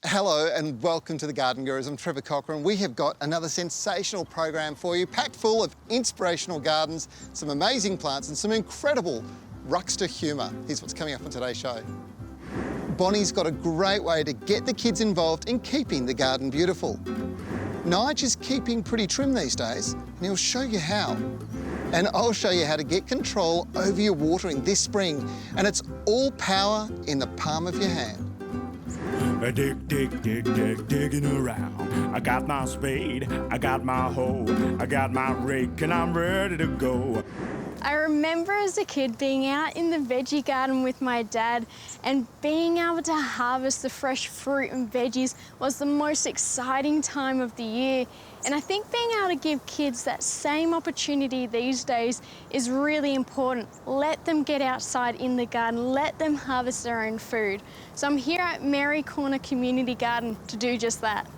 Hello and welcome to the Garden Gurus. I'm Trevor Cochran. We have got another sensational program for you, packed full of inspirational gardens, some amazing plants and some incredible ruckster humour. Here's what's coming up on today's show. Bonnie's got a great way to get the kids involved in keeping the garden beautiful. Nige is keeping pretty trim these days and he'll show you how. And I'll show you how to get control over your watering this spring, and it's all power in the palm of your hand. Digging around. I got my spade, I got my hoe, I got my rake, and I'm ready to go. I remember as a kid being out in the veggie garden with my dad and being able to harvest the fresh fruit and veggies was the most exciting time of the year. And I think being able to give kids that same opportunity these days is really important. Let them get outside in the garden, let them harvest their own food. So I'm here at Mary Corner Community Garden to do just that.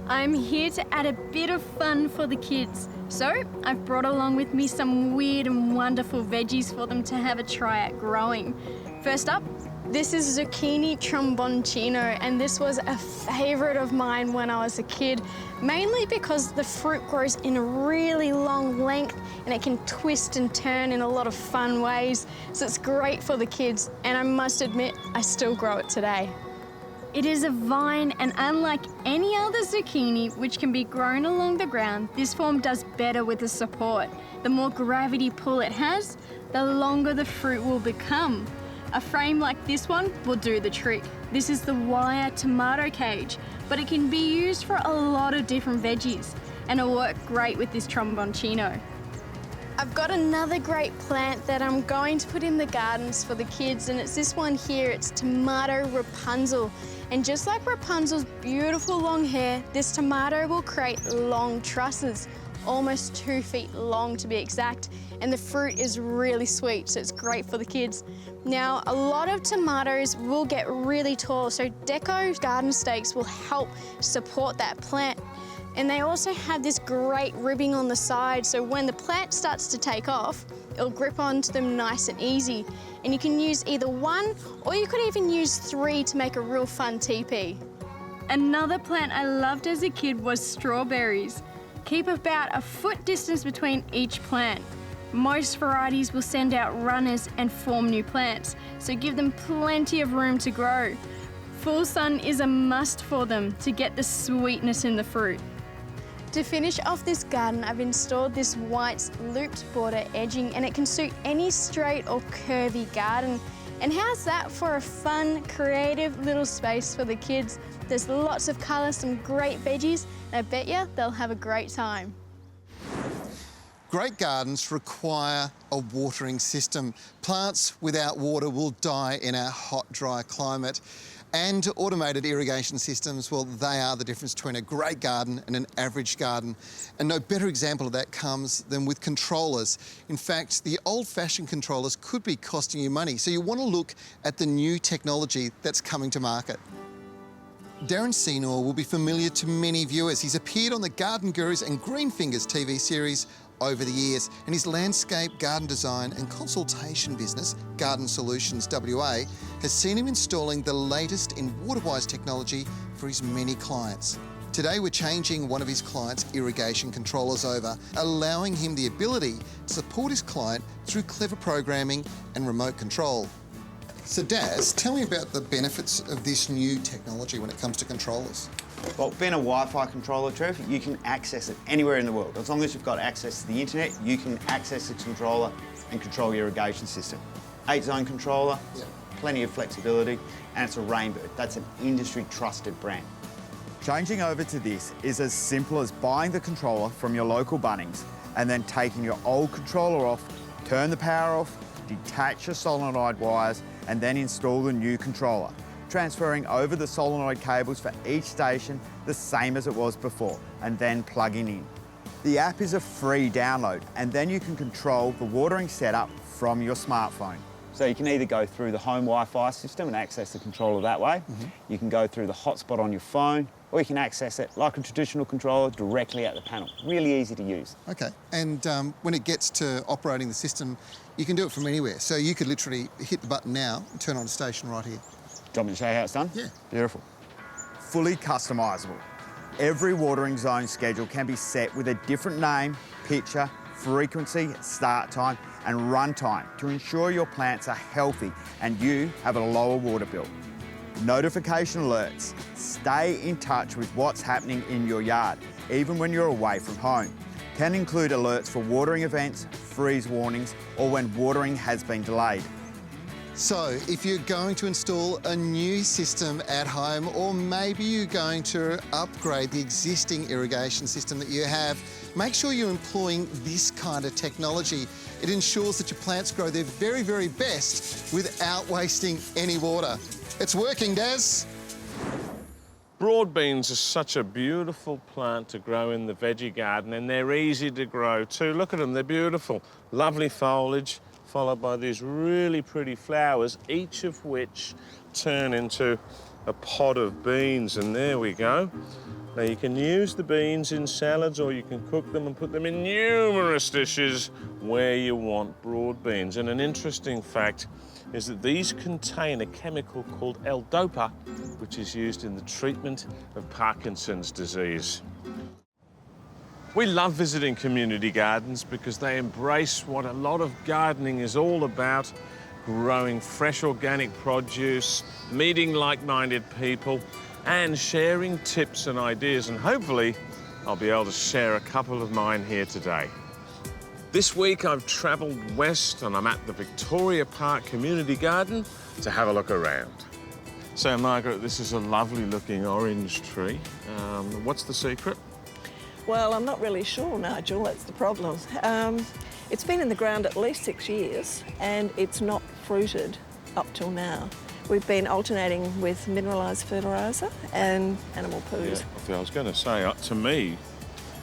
I'm here to add a bit of fun for the kids. So I've brought along with me some weird and wonderful veggies for them to have a try at growing. First up, this is zucchini tromboncino, and this was a favourite of mine when I was a kid, mainly because the fruit grows in a really long length and it can twist and turn in a lot of fun ways. So it's great for the kids, and I must admit, I still grow it today. It is a vine, and unlike any other zucchini, which can be grown along the ground, this form does better with the support. The more gravity pull it has, the longer the fruit will become. A frame like this one will do the trick. This is the wire tomato cage, but it can be used for a lot of different veggies, and it'll work great with this tromboncino. I've got another great plant that I'm going to put in the gardens for the kids, and it's this one here. It's tomato Rapunzel. And just like Rapunzel's beautiful long hair, this tomato will create long trusses, almost 2 feet long to be exact, and the fruit is really sweet, so it's great for the kids. Now, a lot of tomatoes will get really tall, so deco garden stakes will help support that plant. And they also have this great ribbing on the side, so when the plant starts to take off, it'll grip onto them nice and easy. And you can use either one, or you could even use 3 to make a real fun teepee. Another plant I loved as a kid was strawberries. Keep about a foot distance between each plant. Most varieties will send out runners and form new plants, so give them plenty of room to grow. Full sun is a must for them to get the sweetness in the fruit. To finish off this garden, I've installed this white looped border edging, and it can suit any straight or curvy garden. And how's that for a fun, creative little space for the kids? There's lots of colour, some great veggies, and I bet you they'll have a great time. Great gardens require a watering system. Plants without water will die in our hot, dry climate. And automated irrigation systems, well, they are the difference between a great garden and an average garden. And no better example of that comes than with controllers. In fact, the old-fashioned controllers could be costing you money, so you want to look at the new technology that's coming to market. Darren Senior will be familiar to many viewers. He's appeared on the Garden Gurus and Green Fingers TV series over the years, and his landscape garden design and consultation business, Garden Solutions WA, has seen him installing the latest in water-wise technology for his many clients. Today we're changing one of his clients' irrigation controllers over, allowing him the ability to support his client through clever programming and remote control. So Daz, tell me about the benefits of this new technology when it comes to controllers. Well, being a Wi-Fi controller, Trev, you can access it anywhere in the world. As long as you've got access to the internet, you can access the controller and control your irrigation system. 8-zone controller, plenty of flexibility, and it's a Rainbird. That's an industry-trusted brand. Changing over to this is as simple as buying the controller from your local Bunnings and then taking your old controller off, turn the power off, detach your solenoid wires, and then install the new controller, transferring over the solenoid cables for each station the same as it was before, and then plugging in. The app is a free download, and then you can control the watering setup from your smartphone. So you can either go through the home Wi-Fi system and access the controller that way. You can go through the hotspot on your phone, or you can access it like a traditional controller directly at the panel. Really easy to use. Okay, and when it gets to operating the system, you can do it from anywhere. So you could literally hit the button now and turn on a station right here. Do you want me to show you how it's done? Yeah. Beautiful. fully customisable. Every watering zone schedule can be set with a different name, picture, frequency, start time and run time to ensure your plants are healthy and you have a lower water bill. Notification alerts. Stay in touch with what's happening in your yard, even when you're away from home. Can include alerts for watering events, freeze warnings, or when watering has been delayed. So if you're going to install a new system at home, or maybe you're going to upgrade the existing irrigation system that you have, make sure you're employing this kind of technology. It ensures that your plants grow their very, very best without wasting any water. It's working, Des. Broad beans are such a beautiful plant to grow in the veggie garden, and they're easy to grow too. Look at them, they're beautiful. Lovely foliage, followed by these really pretty flowers, each of which turn into a pod of beans, and there we go. Now you can use the beans in salads, or you can cook them and put them in numerous dishes where you want broad beans. And an interesting fact is that these contain a chemical called L-Dopa, which is used in the treatment of Parkinson's disease. We love visiting community gardens because they embrace what a lot of gardening is all about: growing fresh organic produce, meeting like-minded people, and sharing tips and ideas. And hopefully, I'll be able to share a couple of mine here today. This week, I've travelled west and I'm at the Victoria Park Community Garden to have a look around. So, Margaret, this is a lovely-looking orange tree. What's the secret? Well, I'm not really sure, Nigel, that's the problem. It's been in the ground at least 6 years and it's not fruited up till now. We've been alternating with mineralised fertiliser and animal poos. Yeah, I was going to say, to me,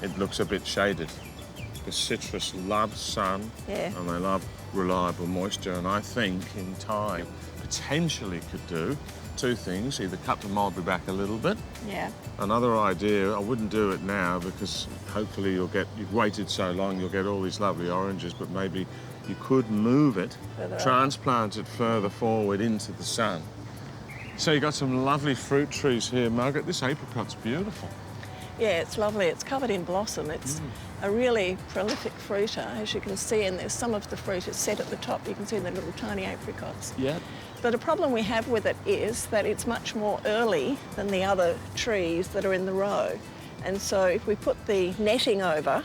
it looks a bit shaded. The citrus loves sun and they love reliable moisture, and I think in time potentially could do two things: either cut the mulberry back a little bit. Yeah. Another idea, I wouldn't do it now because hopefully you've waited so long, you'll get all these lovely oranges, but maybe you could move it, transplant it further forward into the sun. So you've got some lovely fruit trees here, Margaret. This apricot's beautiful. Yeah, it's lovely. It's covered in blossom. It's a really prolific fruiter, as you can see, and there's some of the fruit is set at the top. You can see the little tiny apricots. Yeah. But a problem we have with it is that it's much more early than the other trees that are in the row. And so if we put the netting over,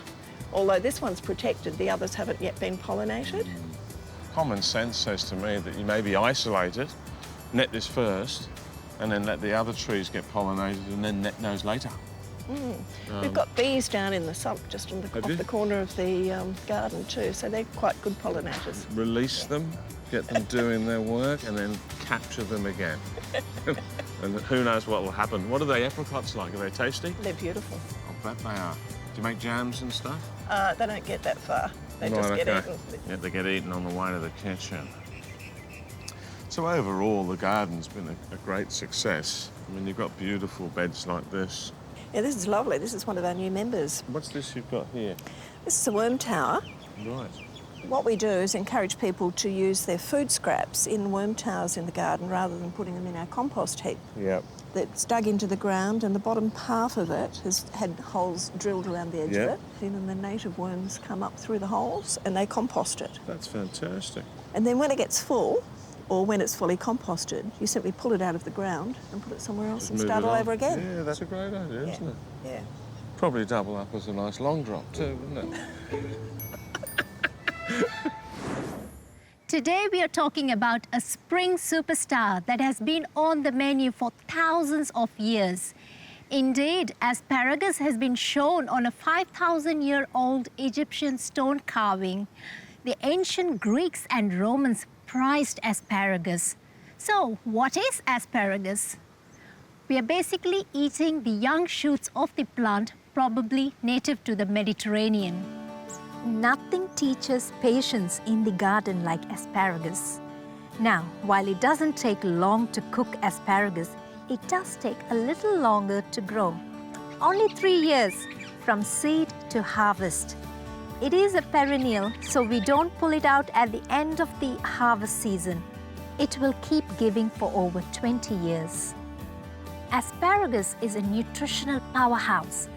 although this one's protected, the others haven't yet been pollinated. Common sense says to me that you maybe isolate it, net this first, and then let the other trees get pollinated, and then net those later. We've got bees down in the sump just off the corner of the garden too, so they're quite good pollinators. Release them, get them doing their work, and then capture them again. And who knows what will happen. What are they apricots like? Are they tasty? They're beautiful. I bet they are. Do you make jams and stuff? They don't get that far. They just get eaten. Yeah, they get eaten on the way to the kitchen. So overall, the garden's been a great success. I mean, you've got beautiful beds like this. Yeah, this is lovely. This is one of our new members. What's this you've got here? This is a worm tower. Right. What we do is encourage people to use their food scraps in worm towers in the garden rather than putting them in our compost heap. Yep. That's dug into the ground, and the bottom half of it has had holes drilled around the edge of it. And then the native worms come up through the holes and they compost it. That's fantastic. And then when it gets full, or when it's fully composted, you simply pull it out of the ground and put it somewhere else and start all over again. Yeah, that's a great idea, isn't it? Yeah. Probably double up as a nice long drop too, wouldn't it? Today we are talking about a spring superstar that has been on the menu for thousands of years. Indeed, asparagus has been shown on a 5,000-year-old Egyptian stone carving. The ancient Greeks and Romans prized asparagus. So, what is asparagus? We are basically eating the young shoots of the plant, probably native to the Mediterranean. Nothing teaches patience in the garden like asparagus. Now, while it doesn't take long to cook asparagus, it does take a little longer to grow. Only 3 years from seed to harvest. It is a perennial, so we don't pull it out at the end of the harvest season. It will keep giving for over 20 years. Asparagus is a nutritional powerhouse.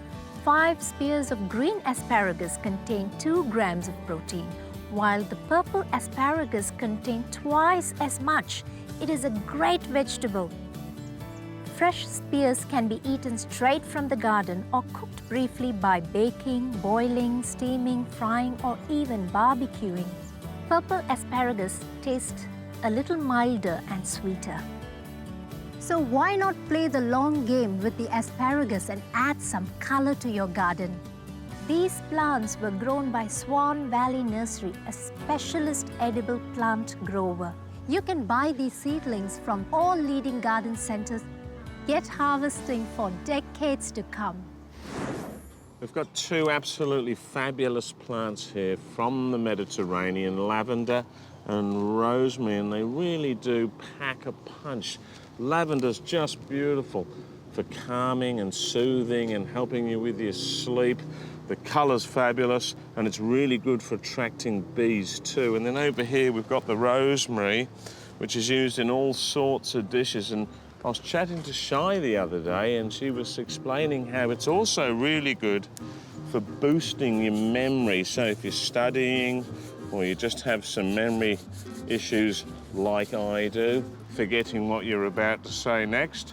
5 spears of green asparagus contain 2 grams of protein, while the purple asparagus contain twice as much. It is a great vegetable. Fresh spears can be eaten straight from the garden or cooked briefly by baking, boiling, steaming, frying, or even barbecuing. Purple asparagus tastes a little milder and sweeter. So why not play the long game with the asparagus and add some color to your garden? These plants were grown by Swan Valley Nursery, a specialist edible plant grower. You can buy these seedlings from all leading garden centers. Get harvesting for decades to come. We've got 2 absolutely fabulous plants here from the Mediterranean, lavender and rosemary, and they really do pack a punch. Lavender's just beautiful for calming and soothing and helping you with your sleep. The colour's fabulous, and it's really good for attracting bees too. And then over here we've got the rosemary, which is used in all sorts of dishes. And I was chatting to Shai the other day, and she was explaining how it's also really good for boosting your memory. So if you're studying or you just have some memory issues like I do, forgetting what you're about to say next.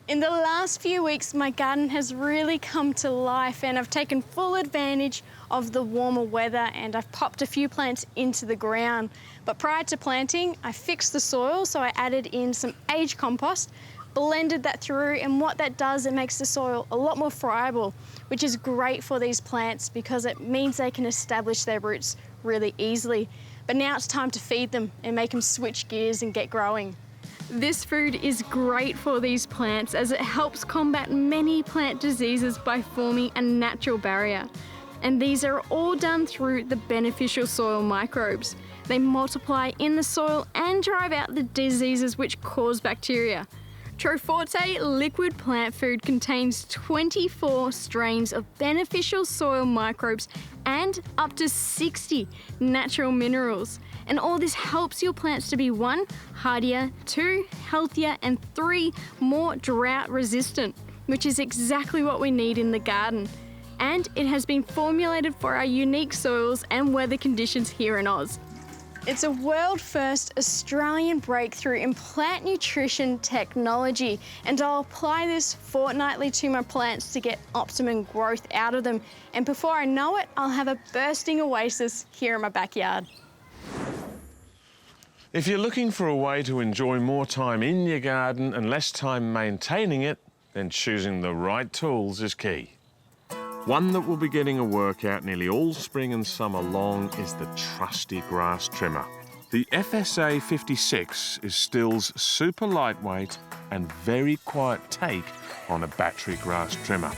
In the last few weeks, my garden has really come to life, and I've taken full advantage of the warmer weather, and I've popped a few plants into the ground. But prior to planting, I fixed the soil, so I added in some aged compost, blended that through, and what that does, it makes the soil a lot more friable, which is great for these plants because it means they can establish their roots really easily. But now it's time to feed them and make them switch gears and get growing. This food is great for these plants as it helps combat many plant diseases by forming a natural barrier. And these are all done through the beneficial soil microbes. They multiply in the soil and drive out the diseases which cause bacteria. Troforte liquid plant food contains 24 strains of beneficial soil microbes and up to 60 natural minerals. And all this helps your plants to be 1, hardier, 2, healthier, and 3, more drought resistant, which is exactly what we need in the garden. And it has been formulated for our unique soils and weather conditions here in Oz. It's a world-first Australian breakthrough in plant nutrition technology, and I'll apply this fortnightly to my plants to get optimum growth out of them. And before I know it, I'll have a bursting oasis here in my backyard. If you're looking for a way to enjoy more time in your garden and less time maintaining it, then choosing the right tools is key. One that will be getting a workout nearly all spring and summer long is the trusty grass trimmer. The FSA 56 is Still's super lightweight and very quiet take on a battery grass trimmer.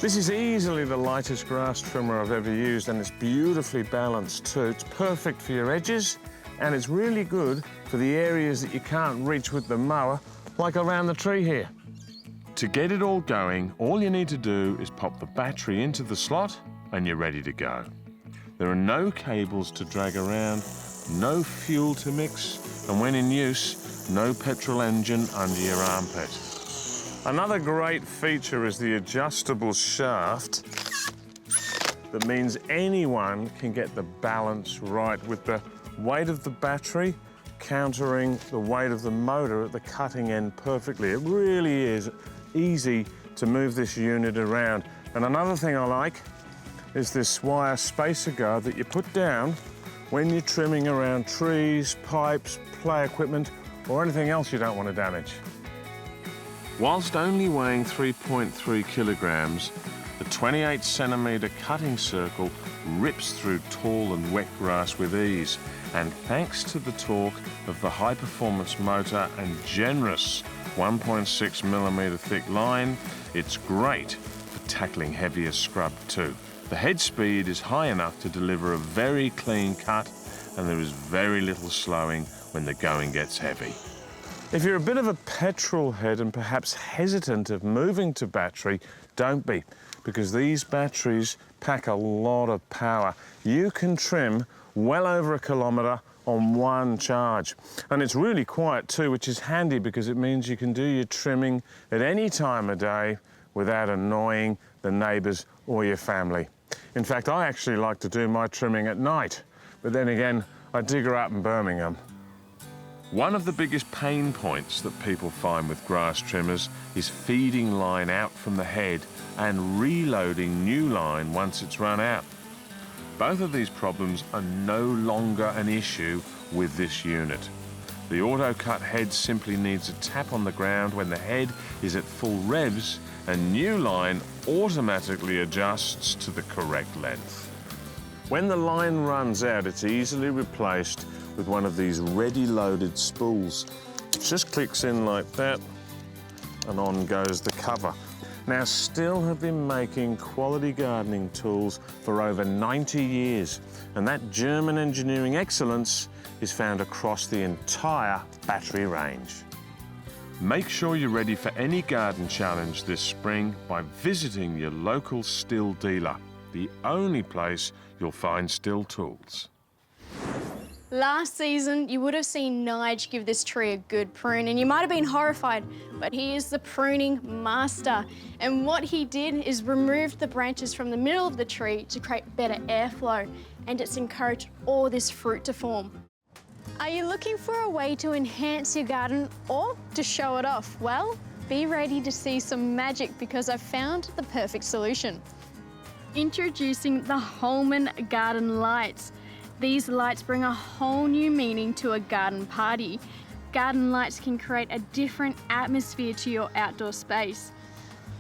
This is easily the lightest grass trimmer I've ever used, and it's beautifully balanced too. It's perfect for your edges, and it's really good for the areas that you can't reach with the mower, like around the tree here. To get it all going, all you need to do is pop the battery into the slot and you're ready to go. There are no cables to drag around, no fuel to mix, and when in use, no petrol engine under your armpit. Another great feature is the adjustable shaft. That means anyone can get the balance right with the weight of the battery countering the weight of the motor at the cutting end perfectly. It really is easy to move this unit around. And another thing I like is this wire spacer guard that you put down when you're trimming around trees, pipes, play equipment, or anything else you don't want to damage. Whilst only weighing 3.3 kilograms, the 28-centimetre cutting circle rips through tall and wet grass with ease. And thanks to the torque of the high-performance motor and generous 1.6mm thick line, it's great for tackling heavier scrub too. The head speed is high enough to deliver a very clean cut, and there is very little slowing when the going gets heavy. If you're a bit of a petrol head and perhaps hesitant of moving to battery, don't be, because these batteries pack a lot of power. You can trim well over 1 kilometre on one charge. And it's really quiet too, which is handy because it means you can do your trimming at any time of day without annoying the neighbours or your family. In fact, I actually like to do my trimming at night, but then again, I digger up in Birmingham. One of the biggest pain points that people find with grass trimmers is feeding line out from the head and reloading new line once it's run out. Both of these problems are no longer an issue with this unit. The auto-cut head simply needs a tap on the ground when the head is at full revs, and new line automatically adjusts to the correct length. When the line runs out, it's easily replaced with one of these ready-loaded spools. It just clicks in like that, and on goes the cover. Now, Stihl have been making quality gardening tools for over 90 years, and that German engineering excellence is found across the entire battery range. Make sure you're ready for any garden challenge this spring by visiting your local Stihl dealer, the only place you'll find Stihl tools. Last season, you would have seen Nige give this tree a good prune, and you might have been horrified, but he is the pruning master. And what he did is remove the branches from the middle of the tree to create better airflow, and it's encouraged all this fruit to form. Are you looking for a way to enhance your garden or to show it off? Well, be ready to see some magic because I've found the perfect solution. Introducing the Holman Garden Lights. These lights bring a whole new meaning to a garden party. Garden lights can create a different atmosphere to your outdoor space.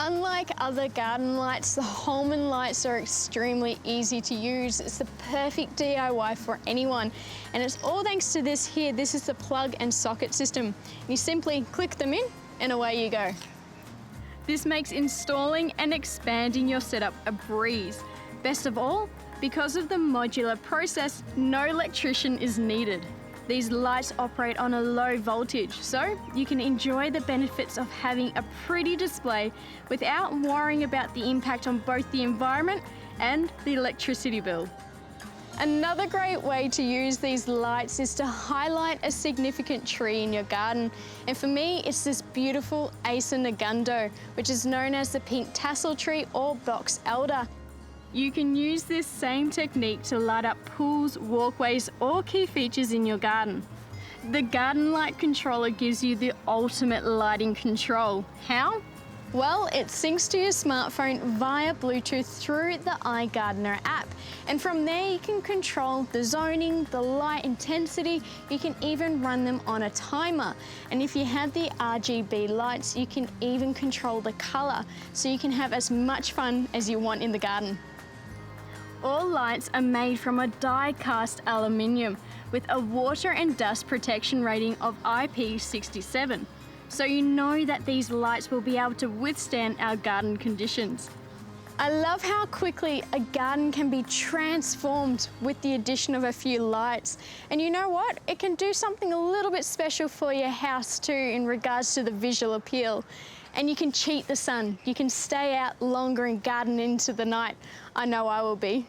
Unlike other garden lights, the Holman lights are extremely easy to use. It's the perfect DIY for anyone. And it's all thanks to this here. This is the plug and socket system. You simply click them in and away you go. This makes installing and expanding your setup a breeze. Best of all, because of the modular process, no electrician is needed. These lights operate on a low voltage, so you can enjoy the benefits of having a pretty display without worrying about the impact on both the environment and the electricity bill. Another great way to use these lights is to highlight a significant tree in your garden. And for me, it's this beautiful Acer Negundo, which is known as the pink tassel tree or box elder. You can use this same technique to light up pools, walkways, or key features in your garden. The Garden Light Controller gives you the ultimate lighting control. How? Well, it syncs to your smartphone via Bluetooth through the iGardener app. And from there, you can control the zoning, the light intensity, you can even run them on a timer. And if you have the RGB lights, you can even control the color, so you can have as much fun as you want in the garden. All lights are made from a die-cast aluminium with a water and dust protection rating of IP67. So you know that these lights will be able to withstand our garden conditions. I love how quickly a garden can be transformed with the addition of a few lights. And you know what? It can do something a little bit special for your house too in regards to the visual appeal. And you can cheat the sun. You can stay out longer and garden into the night. I know I will be.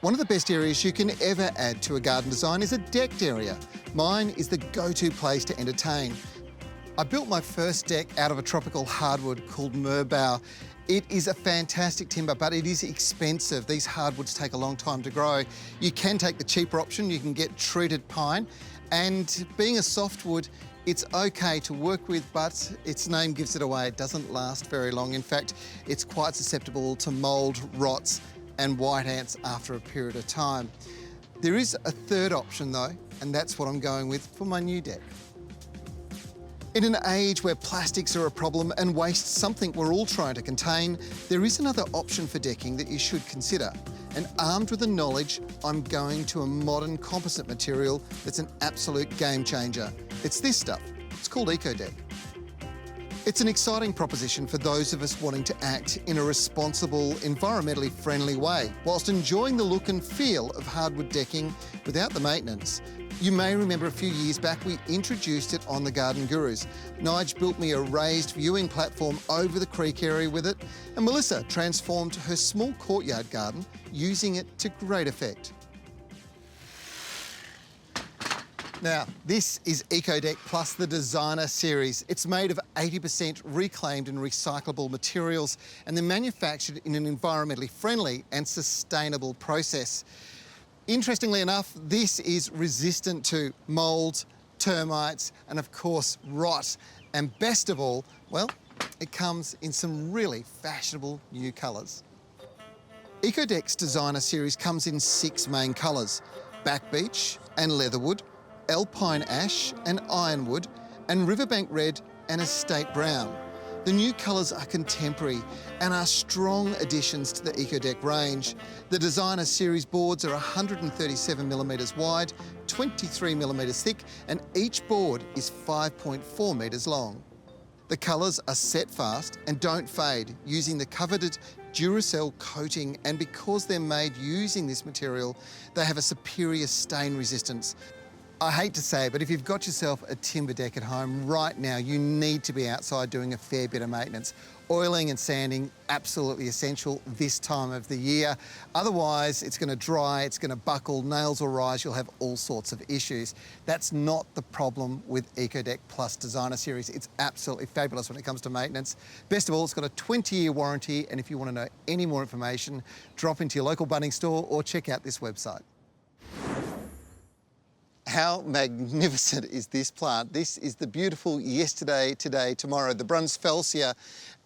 One of the best areas you can ever add to a garden design is a decked area. Mine is the go-to place to entertain. I built my first deck out of a tropical hardwood called merbau. It is a fantastic timber, but it is expensive. These hardwoods take a long time to grow. You can take the cheaper option. You can get treated pine. And being a softwood, it's okay to work with, but its name gives it away. It doesn't last very long. In fact, it's quite susceptible to mould, rots, and white ants after a period of time. There is a third option though, and that's what I'm going with for my new deck. In an age where plastics are a problem and waste something we're all trying to contain, there is another option for decking that you should consider. And armed with the knowledge, I'm going to a modern composite material that's an absolute game changer. It's this stuff. It's called EcoDeck. It's an exciting proposition for those of us wanting to act in a responsible, environmentally friendly way, whilst enjoying the look and feel of hardwood decking without the maintenance. You may remember a few years back we introduced it on the Garden Gurus. Nige built me a raised viewing platform over the creek area with it, and Melissa transformed her small courtyard garden using it to great effect. Now, this is EcoDeck Plus, the designer series. It's made of 80% reclaimed and recyclable materials, and they're manufactured in an environmentally friendly and sustainable process. Interestingly enough, this is resistant to mould, termites, and of course, rot. And best of all, well, it comes in some really fashionable new colours. EcoDeck's designer series comes in 6 main colours: back beech and leatherwood, alpine ash and ironwood, and riverbank red and estate brown. The new colours are contemporary and are strong additions to the EcoDeck range. The designer series boards are 137mm wide, 23mm thick, and each board is 5.4 metres long. The colours are set fast and don't fade using the coveted Duracell coating, and because they're made using this material, they have a superior stain resistance. I hate to say it, but if you've got yourself a timber deck at home right now, you need to be outside doing a fair bit of maintenance. Oiling and sanding, absolutely essential this time of the year. Otherwise, it's going to dry, it's going to buckle, nails will rise, you'll have all sorts of issues. That's not the problem with EcoDeck Plus Designer Series. It's absolutely fabulous when it comes to maintenance. Best of all, it's got a 20-year warranty, and if you want to know any more information, drop into your local Bunnings store or check out this website. How magnificent is this plant? This is the beautiful yesterday, today, tomorrow, the Brunsfelsia,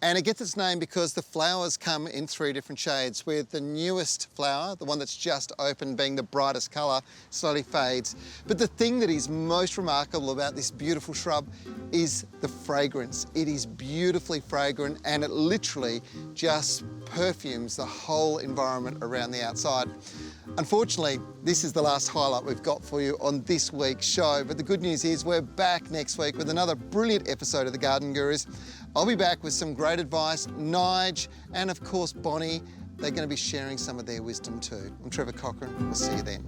and it gets its name because the flowers come in 3 different shades, with the newest flower, the one that's just opened, being the brightest colour, slowly fades. But the thing that is most remarkable about this beautiful shrub is the fragrance. It is beautifully fragrant, and it literally just perfumes the whole environment around the outside. Unfortunately, this is the last highlight we've got for you on this week's show, but the good news is we're back next week with another brilliant episode of The Garden Gurus. I'll be back with some great advice. Nige and of course Bonnie, they're going to be sharing some of their wisdom too. I'm Trevor Cochran. We'll see you then.